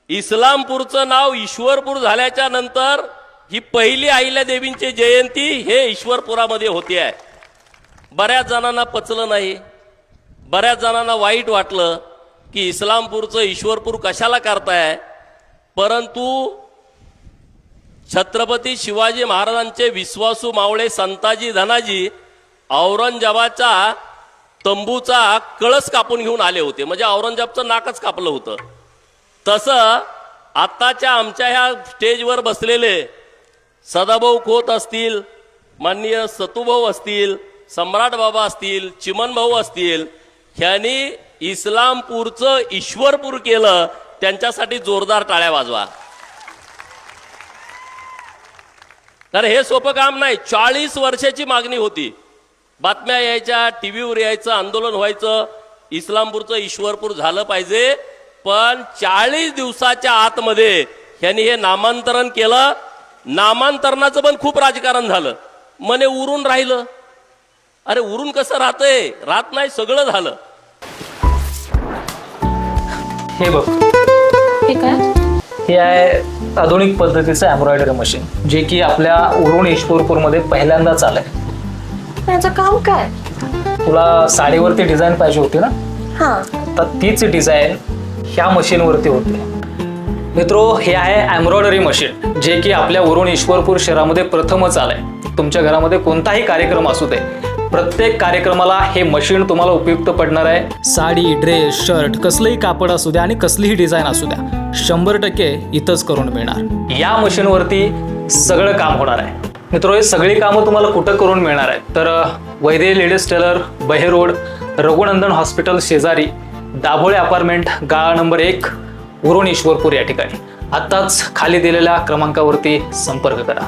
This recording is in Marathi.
इस्लामपूरचं नाव ईश्वरपूर झाल्याच्या नंतर ही पहिली अहिल्यादेवींची जयंती हे ईश्वरपुरामध्ये होती आहे। बऱ्याच जणांना पचलं नाही, बऱ्याच जणांना वाईट वाटलं की इस्लामपूरचं ईश्वरपूर कशाला करताय, परंतु छत्रपती शिवाजी महाराजांचे विश्वासू मावळे संताजी धनाजी औरंगजेबाचा तंबूचा कळस कापून घेऊन आले होते, म्हणजे औरंगजेबाचं नाकच कापलं होतं। तसं आत्ताच्या आमच्या ह्या स्टेजवर बसलेले सदाभाऊ खोत असतील, माननीय सतुभाऊ असतील, सम्राट बाबा असतील, चिमन भाऊ असतील, ह्यांनी इस्लामपूरचं ईश्वरपूर केलं, त्यांच्यासाठी जोरदार टाळ्या वाजवा। तर हे सोपं काम नाही, 40 वर्षाची मागणी होती, बातम्या यायच्या, टीव्हीवर यायचं, आंदोलन व्हायचं, इस्लामपूरचं ईश्वरपूर झालं पाहिजे। पण 40 दिवसाच्या आतमध्ये ह्यांनी हे नामांतरण केलं। नामांतरणाचं पण खूप राजकारण झालं, मने उरून राहिलं। अरे उरून कसं राहतंय, राहत नाही, सगळं झालं। हे बघ, हे काय? हे आहे आधुनिक पद्धतीचं एम्ब्रॉयडरी मशीन, जे की आपल्या उरण ईश्वरपूरमध्ये पहिल्यांदाच आलंय। त्याचं काम काय? तुला साडीवरती डिझाईन पाहिजे होती ना, हा, तर तीच डिझाईन ह्या मशीनवरती होते। मित्रो, हे आहे एम्ब्रॉयडरी मशीन, जे की आपल्या उरण ईश्वरपूर शहरामध्ये प्रथमच आलंय। तुमच्या घरामध्ये कोणताही कार्यक्रम असू दे, प्रत्येक कार्यक्रमाला हे मशीन तुम्हाला उपयुक्त पडणार आहे। साडी, ड्रेस, शर्ट, कसलंही कापड असू द्या आणि कसलीही डिझाईन असू द्या, 100% इथंच करून मिळणार। या मशीनवरती सगळं काम होणार आहे। मित्रो, हे सगळी कामं तुम्हाला कुठं करून मिळणार आहेत तर वैदे लेडीज टेलर, बहे रोड, रघुनंदन हॉस्पिटल शेजारी, दाभोळे अपार्टमेंट, गाळा नंबर 1, उरण ईश्वरपूर या ठिकाणी। आत्ताच खाली दिलेल्या क्रमांकावरती संपर्क करा।